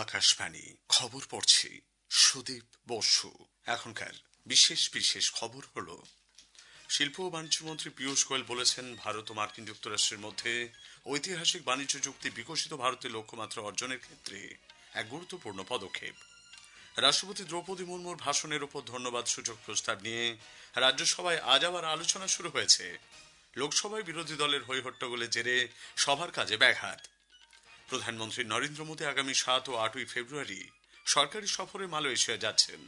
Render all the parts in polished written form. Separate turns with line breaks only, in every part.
আকাশবাণী খবর পড়ছি সুদীপ বসু। এখনকার বিশেষ বিশেষ খবর হলো, শিল্প ও বাণিজ্য মন্ত্রী পীযূষ গোয়েল বলেছেন, ভারত ও মার্কিন যুক্তরাষ্ট্রের মধ্যে ঐতিহাসিক বাণিজ্য চুক্তি বিকশিত ভারতের লক্ষ্যমাত্রা অর্জনের ক্ষেত্রে এক গুরুত্বপূর্ণ পদক্ষেপ। রাষ্ট্রপতি দ্রৌপদী মুর্মুর ভাষণের উপর ধন্যবাদ সূচক প্রস্তাব নিয়ে রাজ্যসভায় আজ আবার আলোচনা শুরু হয়েছে। লোকসভায় বিরোধী দলের হইহট্টগোলের জেরে সভার কাজে ব্যাঘাত। প্রধানমন্ত্রী নরেন্দ্র মোদী আগামী 7 ও 8 ফেব্রুয়ারি সরকারি সফরে মালয়েশিয়া যাচ্ছেন।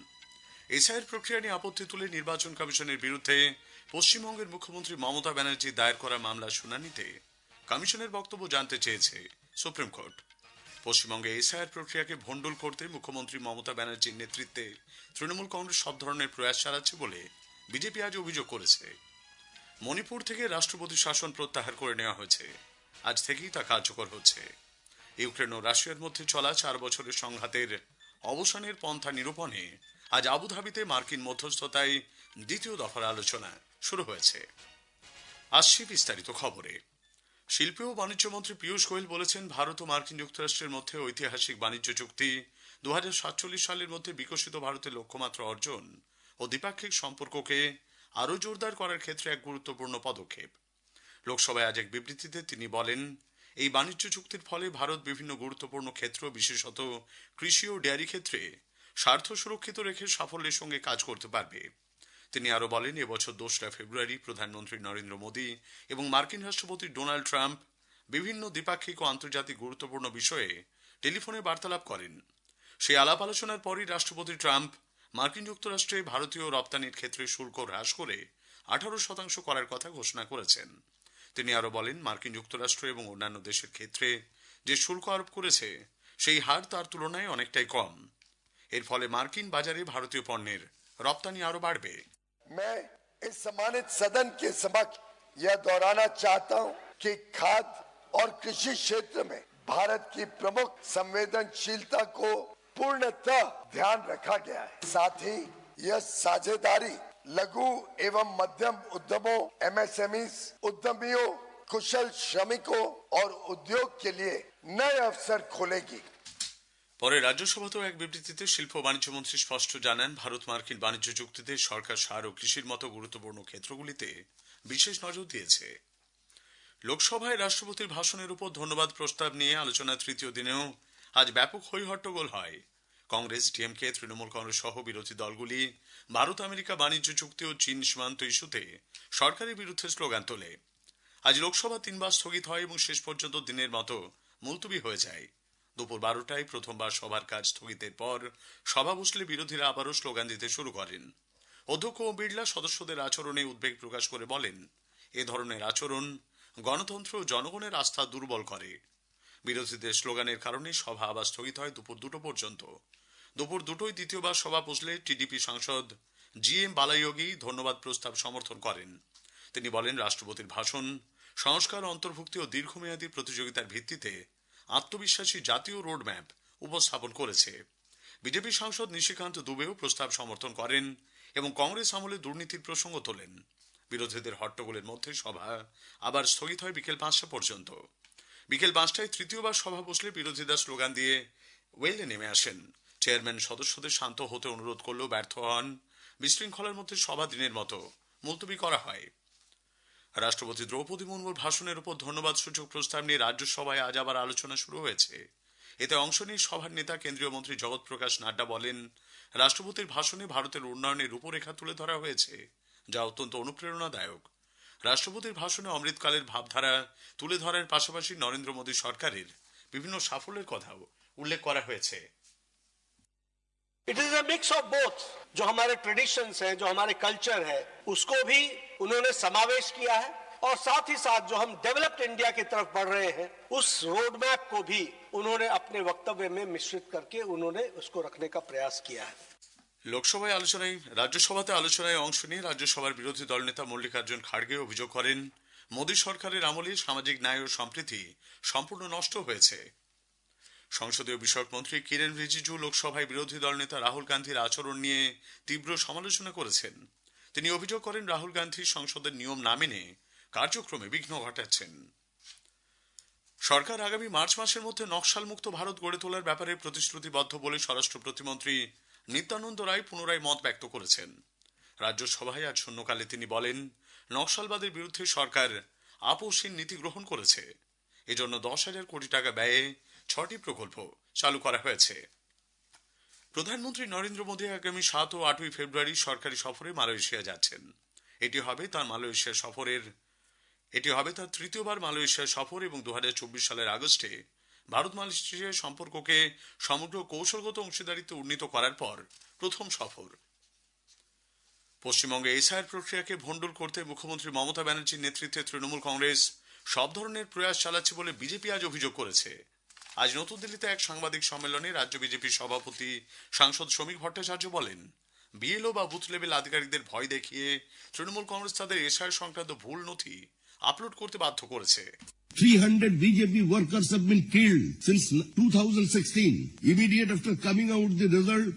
এসআইআর প্রক্রিয়া নিয়ে আপত্তি তুলে নির্বাচন কমিশনের বিরুদ্ধে পশ্চিমবঙ্গের মুখ্যমন্ত্রী মমতা ব্যানার্জি দায়ের করা মামলার শুনানিতে কমিশনের বক্তব্য জানতে চেয়েছে সুপ্রিম কোর্ট। পশ্চিমবঙ্গে এসআইআর প্রক্রিয়াকে ভণ্ডুল করতে মুখ্যমন্ত্রী মমতা ব্যানার্জির নেতৃত্বে তৃণমূল কংগ্রেস সব ধরনের প্রয়াস চালাচ্ছে বলে বিজেপি আজ অভিযোগ করেছে। মণিপুর থেকে রাষ্ট্রপতি শাসন প্রত্যাহার করে নেওয়া হয়েছে, আজ থেকেই তা কার্যকর হচ্ছে। ইউক্রেন ও রাশিয়ার মধ্যে চলা 4 বছরের সংঘাতের অবসানের পন্থা নিরূপণে আজ আবুধাবিতে মার্কিন মধ্যস্থতায় দ্বিতীয় দফার আলোচনা শুরু হয়েছে। আসছি বিস্তারিত খবরে। শিল্প ও বাণিজ্য মন্ত্রী পীযূষ গোয়েল বলেছেন, ভারত ও মার্কিন যুক্তরাষ্ট্রের মধ্যে ঐতিহাসিক বাণিজ্য চুক্তি 2047 সালের মধ্যে বিকশিত ভারতের লক্ষ্যমাত্রা অর্জন ও দ্বিপাক্ষিক সম্পর্ককে আরও জোরদার করার ক্ষেত্রে এক গুরুত্বপূর্ণ পদক্ষেপ। লোকসভায় আজ এক বিবৃতিতে তিনি বলেন, এই বাণিজ্য চুক্তির ফলে ভারত বিভিন্ন গুরুত্বপূর্ণ ক্ষেত্র, বিশেষত কৃষি ও ডেয়ারি ক্ষেত্রে স্বার্থ সুরক্ষিত রেখে সাফল্যের সঙ্গে কাজ করতে পারবে। তিনি আরো বলেন, এবছর 2 ফেব্রুয়ারি প্রধানমন্ত্রী নরেন্দ্র মোদী এবং মার্কিন রাষ্ট্রপতি ডোনাল্ড ট্রাম্প বিভিন্ন দ্বিপাক্ষিক ও আন্তর্জাতিক গুরুত্বপূর্ণ বিষয়ে টেলিফোনে বার্তালাপ করেন। সেই আলাপ আলোচনার পরই রাষ্ট্রপতি ট্রাম্প মার্কিন যুক্তরাষ্ট্রে ভারতীয় রপ্তানির ক্ষেত্রে শুল্ক হ্রাস করে 18% করার কথা ঘোষণা করেছেন। তিনি আরো বলেন, মার্কিন যুক্তরাষ্ট্র এবং অন্যান্য দেশের ক্ষেত্রে যে শুল্ক আরোপ করেছে সেই হার তার তুলনায় অনেকটাই কম। এর ফলে মার্কিন বাজারে ভারতীয় পণ্যের রপ্তানি আরো বাড়বে।
मैं इस सम्मानित सदन के समक्ष यह दोहराना चाहता हूं कि खाद्य और कृषि क्षेत्र में भारत की प्रमुख संवेदनशीलता को पूर्णतः ध्यान रखा गया है। साथ ही यह साझेदारी लघु एवं मध्यम उद्यमों, एमएसएमई उद्यमियों, कुशल श्रमिकों और उद्योग के लिए नए अवसर खोलेगी।
পরে রাজ্যসভাতেও এক বিবৃতিতে শিল্প বাণিজ্য মন্ত্রী স্পষ্ট জানান, ভারত মার্কিন বাণিজ্য চুক্তিতে সরকার সার ও কৃষির মতো গুরুত্বপূর্ণ ক্ষেত্রগুলিতে বিশেষ নজর দিয়েছে। লোকসভায় রাষ্ট্রপতির ভাষণের উপর ধন্যবাদ প্রস্তাব নিয়ে আলোচনার তৃতীয় দিনেও আজ ব্যাপক হইহট্টগোল হয়। কংগ্রেস, ডিএমকে, তৃণমূল কংগ্রেস সহ বিরোধী দলগুলি ভারত আমেরিকা বাণিজ্য চুক্তি ও চীন সীমান্ত ইস্যুতে সরকারের বিরুদ্ধে স্লোগান তোলে। আজ লোকসভা 3 বার স্থগিত হয় এবং শেষ পর্যন্ত দিনের মতো মুলতবি হয়ে যায়। দুপুর 12টায় প্রথমবার সভার কাজ স্থগিতের পর সভা বসলে বিরোধীরা আবারও স্লোগান দিতে শুরু করেন। অধ্যক্ষ ওম বিড়লা সদস্যদের আচরণে উদ্বেগ প্রকাশ করে বলেন, এ ধরনের আচরণ গণতন্ত্র ও জনগণের আস্থা দুর্বল করে। বিরোধীদের স্লোগানের কারণে সভা আবার স্থগিত হয় দুপুর 2টো পর্যন্ত। দুপুর 2টোয় দ্বিতীয়বার সভা বসলে টিডিপি সাংসদ জিএম বালায়োগী ধন্যবাদ প্রস্তাব সমর্থন করেন। তিনি বলেন, রাষ্ট্রপতির ভাষণ সংস্কার, অন্তর্ভুক্তি ও দীর্ঘমেয়াদী প্রতিযোগিতার ভিত্তিতে আত্মবিশ্বাসী জাতীয় রোডম্যাপ উপস্থাপন করেছে। বিজেপি সাংসদ নিশিকান্ত দুবেও প্রস্তাব সমর্থন করেন এবং কংগ্রেস আমলে দুর্নীতির প্রসঙ্গ তোলেন। বিরোধীদের হট্টগোলের মধ্যে সভা আবার স্থগিত হয় বিকেল 5টা পর্যন্ত। বিকেল 5টায় তৃতীয়বার সভা বসলে বিরোধীরা স্লোগান দিয়ে ওয়েলে নেমে আসেন। চেয়ারম্যান সদস্যদের শান্ত হতে অনুরোধ করলেও ব্যর্থ হন। বিশৃঙ্খলার মধ্যে সভা দিনের মতো মুলতবি করা হয়। রাষ্ট্রপতি দ্রৌপদী মুর্মুর ভাষণের উপর ধন্যবাদ সূচক প্রস্তাব নিয়ে রাজ্যসভায় আজ আবার আলোচনা শুরু হয়েছে। এতে অংশ নিয়ে সভার নেতা কেন্দ্রীয় মন্ত্রী জগৎ প্রকাশ নাড্ডা বলেন, রাষ্ট্রপতির ভাষণে ভারতের উন্নয়নের রূপরেখা তুলে ধরা হয়েছে, যা অত্যন্ত অনুপ্রেরণাদায়ক। রাষ্ট্রপতির ভাষণে অমৃতকালের ভাবধারা তুলে ধরার পাশাপাশি নরেন্দ্র মোদী সরকারের বিভিন্ন সাফল্যের কথাও উল্লেখ করা হয়েছে।
It is a mix of both. जो हमारे ट्रेडिशंस है, जो हमारे कल्चर है, उसको भी उन्होंने समावेश किया है और साथ ही साथ जो हम डेवलप्ड इंडिया की तरफ बढ़ रहे हैं, उस रोड मैप को भी उन्होंने अपने वक्तव्य में मिश्रित करके उन्होंने उसको रखने का प्रयास किया है।
লোকসভায় আলোচনায় রাজ্যসভাতে আলোচনায় অংশ নিয়ে রাজ্যসভার বিরোধী দলনেতা মল্লিকার্জুন খাড়গে অভিযোগ করেন, মোদী সরকারের আমলে সামাজিক ন্যায় ও সম্প্রীতি সম্পূর্ণ নষ্ট হয়েছে। সংসদীয় বিষয়ক মন্ত্রী কিরেন রিজিজু লোকসভায় বিরোধী দলনেতা রাহুল গান্ধীর আচরণ নিয়ে তীব্র সমালোচনা করেছেন। তিনি অভিযোগ করেন, রাহুল গান্ধী সংসদের নিয়ম না মেনে কার্যক্রমে বিঘ্ন ঘটাচ্ছেন। সরকার আগামী মার্চ মাসের মধ্যে নকশালমুক্ত ভারত গড়ে তোলার ব্যাপারে প্রতিশ্রুতিবদ্ধ বলে স্বরাষ্ট্র প্রতিমন্ত্রী নিত্যানন্দ রায় পুনরায় মত ব্যক্ত করেছেন। রাজ্যসভায় আজ শূন্যকালে তিনি বলেন, নকশালবাদের বিরুদ্ধে সরকার আপোষহীন নীতি গ্রহণ করেছে। এজন্য 10,000 কোটি টাকা ব্যয়ে 6টি প্রকল্প চালু করা হয়েছে। প্রধানমন্ত্রী নরেন্দ্র মোদী আগামী 7 ও 8 ফেব্রুয়ারি সরকারি সফরে মালয়েশিয়া যাচ্ছেন। এটি হবে তার তৃতীয়বার মালয়েশিয়া সফর এবং 2024 সালের আগস্টে ভারত মালয়েশিয়া সম্পর্ককে সমগ্র কৌশলগত অংশীদারিত্বে উন্নীত করার পর প্রথম সফর। পশ্চিমবঙ্গে এসআইআর প্রক্রিয়াকে ভণ্ডুল করতে মুখ্যমন্ত্রী মমতা ব্যানার্জির নেতৃত্বে তৃণমূল কংগ্রেস সব ধরনের প্রয়াস চালাচ্ছে বলে বিজেপি আজ অভিযোগ করেছে। আজ নতুন দিল্লিতে এক সাংবাদিক সম্মেলনে রাজ্য বিজেপির সভাপতি সাংসদ শ্রমিক ভট্টাচার্য বলেন, বিএলও বা বুথ লেভেল আধিকারিকদের ভয় দেখিয়ে তৃণমূল কংগ্রেস তাদের এসআইআর সংক্রান্ত ভুল নথি আপলোড করতে বাধ্য করেছে।
300 BJP workers have been killed since 2016. Immediate after coming out the result,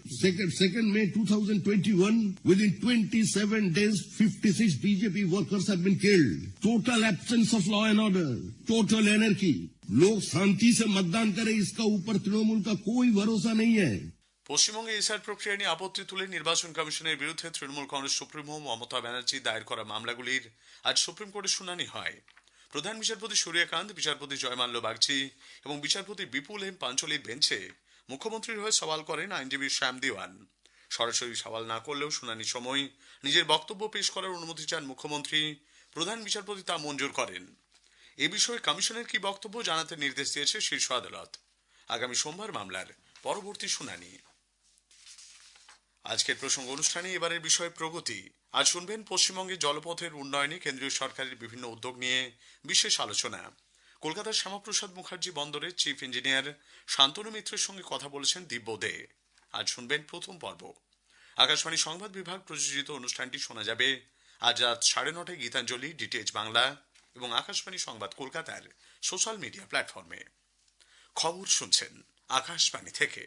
2nd May 2021, within 27 days, 56 BJP workers have been killed. Total absence of law and order, total anarchy. लोग शांति से मतदान करें, इसका ऊपर तृणमूल का कोई भरोसा नहीं है।
পশ্চিমবঙ্গে এসআইআর প্রক্রিয়া নিয়ে আপত্তি তুলে নির্বাচন কমিশনের বিরুদ্ধে তৃণমূল কংগ্রেস সুপ্রিমো মমতা ব্যানার্জি দায়ের করা মামলাগুলির আজ সুপ্রিম কোর্টে শুনানি হয়। প্রধান বিচারপতি সূর্যকান্ত, বিচারপতি জয়মাল্য বাগচি এবং বিচারপতি বিপুল এম পাঞ্চলির বেঞ্চে মুখ্যমন্ত্রীর হয়ে সওয়াল করেন আইনজীবী শ্যাম দেওয়ান। সরাসরি সওয়াল না করলেও শুনানির সময় নিজের বক্তব্য পেশ করার অনুমতি চান মুখ্যমন্ত্রী। প্রধান বিচারপতি তা মঞ্জুর করেন। এ বিষয়ে কমিশনের কি বক্তব্য জানাতে নির্দেশ দিয়েছে শীর্ষ আদালত। আগামী সোমবার মামলার পরবর্তী শুনানি। আজকের প্রসঙ্গ অনুষ্ঠানে এবারের বিষয় প্রগতি। আজ শুনবেন পশ্চিমবঙ্গে জলপথের উন্নয়নে কেন্দ্রীয় সরকারের বিভিন্ন উদ্যোগ নিয়ে বিশেষ আলোচনা। কলকাতার শ্যামাপ্রসাদ মুখার্জি বন্দরের চিফ ইঞ্জিনিয়ার শান্তনু মিত্রের সঙ্গে কথা বলেছেন দিব্য দে। আজ শুনবেন প্রথম পর্ব। আকাশবাণী সংবাদ বিভাগ প্রযোজিত অনুষ্ঠানটি শোনা যাবে আজ রাত 9:30 গীতাঞ্জলি, ডিটিএইচ বাংলা এবং আকাশবাণী সংবাদ কলকাতার সোশ্যাল মিডিয়া প্ল্যাটফর্মে। খবর শুনছেন আকাশবাণী থেকে।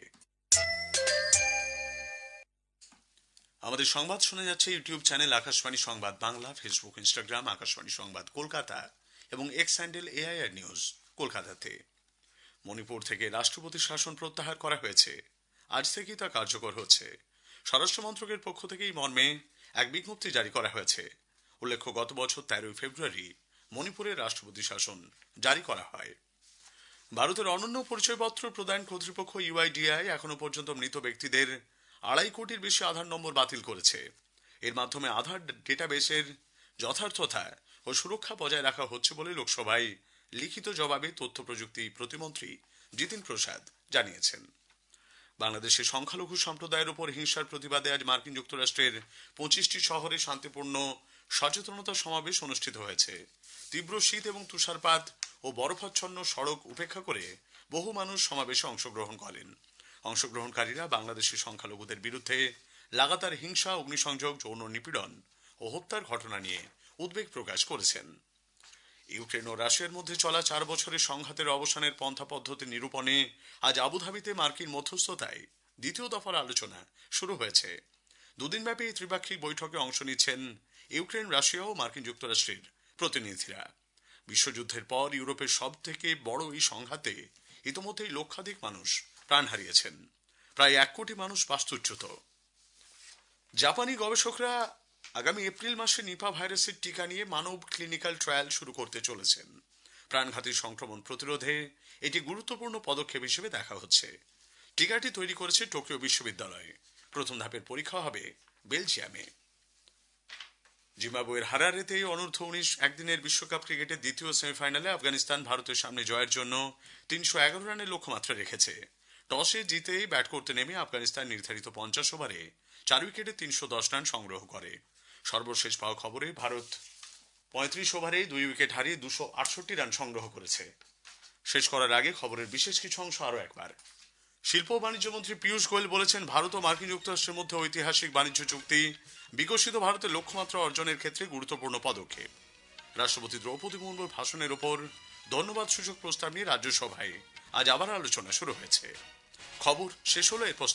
আমাদের সংবাদ শোনা যাচ্ছে ইউটিউব চ্যানেল আকাশবাণী সংবাদ বাংলা, ফেসবুক, ইনস্টাগ্রাম আকাশবাণী সংবাদ কলকাতা এবং এক্স হ্যান্ডেল এআইআর নিউজ কলকাতাতে। মণিপুর থেকে রাষ্ট্রপতি শাসন প্রত্যাহার করা হয়েছে। আজ থেকেই তা কার্যকর হচ্ছে। স্বরাষ্ট্র মন্ত্রকের পক্ষ থেকে এই মর্মে এক বিজ্ঞপ্তি জারি করা হয়েছে। উল্লেখ্য, গত বছর 13 ফেব্রুয়ারি মণিপুরের রাষ্ট্রপতি শাসন জারি করা হয়। ভারতের অনন্য পরিচয়পত্র প্রদান কর্তৃপক্ষ ইউআইডিএআই এখনো পর্যন্ত মৃত ব্যক্তিদের 2.5 কোটির বেশি আধার নম্বর বাতিল করেছে। এর মাধ্যমে আধার ডেটাবেসের যথার্থতা ও সুরক্ষা বজায় রাখা হচ্ছে বলে লোকসভায় লিখিত জবাবে তথ্য প্রযুক্তি প্রতিমন্ত্রী জিতিন প্রসাদ জানিয়েছেন। বাংলাদেশের সংখ্যালঘু সম্প্রদায়ের উপর হিংসার প্রতিবাদে আজ মার্কিন যুক্তরাষ্ট্রের 25টি শহরে শান্তিপূর্ণ সচেতনতা সমাবেশ অনুষ্ঠিত হয়েছে। তীব্র শীত এবং তুষারপাত ও বরফাচ্ছন্ন সড়ক উপেক্ষা করে বহু মানুষ সমাবেশে অংশগ্রহণ করেন। অংশগ্রহণকারীরা বাংলাদেশের সংখ্যালঘুদের বিরুদ্ধে লাগাতার হিংসা, অগ্নিসংযোগ, যৌন নিপীড়ন ও হত্যার ঘটনা নিয়ে উদ্বেগ প্রকাশ করেছেন। ইউক্রেন ও রাশিয়ার মধ্যে চলা 4 বছরের সংঘাতের অবসানের পন্থা পদ্ধতি নিরূপণে আজ আবুধাবিতে মার্কিন মধ্যস্থতায় দ্বিতীয় দফার আলোচনা শুরু হয়েছে। দুদিনব্যাপী এই ত্রিপাক্ষিক বৈঠকে অংশ নিচ্ছেন ইউক্রেন, রাশিয়া ও মার্কিন যুক্তরাষ্ট্রের প্রতিনিধিরা। বিশ্বযুদ্ধের পর ইউরোপের সব থেকে বড় এই সংঘাতে ইতোমধ্যেই লক্ষাধিক মানুষ প্রাণ হারিয়েছেন। প্রায় 1 কোটি মানুষ বাস্তুচ্যুত। জাপানি গবেষকরা আগামী এপ্রিল মাসে নিপা ভাইরাসের টিকা নিয়ে মানব ক্লিনিক্যাল ট্রায়াল শুরু করতে চলেছেন। প্রাণঘাতী সংক্রমণ প্রতিরোধে এটি গুরুত্বপূর্ণ পদক্ষেপ হিসেবে দেখা হচ্ছে। টিকাটি তৈরি করেছে টোকিও বিশ্ববিদ্যালয়। প্রথম ধাপের পরীক্ষা হবে বেলজিয়ামে। জিম্বাবুয়ের হারারেতে অনূর্ধ্ব-19 একদিনের বিশ্বকাপ ক্রিকেটের দ্বিতীয় সেমিফাইনালে আফগানিস্তান ভারতের সামনে জয়ের জন্য 311 রানের লক্ষ্যমাত্রা রেখেছে। টসে জিতে ব্যাট করতে নেমে আফগানিস্তান নির্ধারিত 50 ওভারে 4 উইকেটে 310 রান সংগ্রহ করে। সর্বশেষ পাওয়া খবরে ভারত 35 ওভারে 2 উইকেট হারিয়ে 268 রান সংগ্রহ করেছে। শেষ করার আগে খবরের বিশেষ কিছু অংশ আরো একবার। শিল্প ও বাণিজ্য মন্ত্রী পীযূষ গোয়েল বলেছেন, ভারত ও মার্কিন যুক্তরাষ্ট্রের মধ্যে ঐতিহাসিক বাণিজ্য চুক্তি বিকশিত ভারতের লক্ষ্যমাত্রা অর্জনের ক্ষেত্রে গুরুত্বপূর্ণ পদক্ষেপ। রাষ্ট্রপতি দ্রৌপদী মুর্মুর ভাষণের ওপর ধন্যবাদ সূচক প্রস্তাব নিয়ে রাজ্যসভায় আজ আবার আলোচনা শুরু হয়েছে। খবর শেষ হলো। এরপর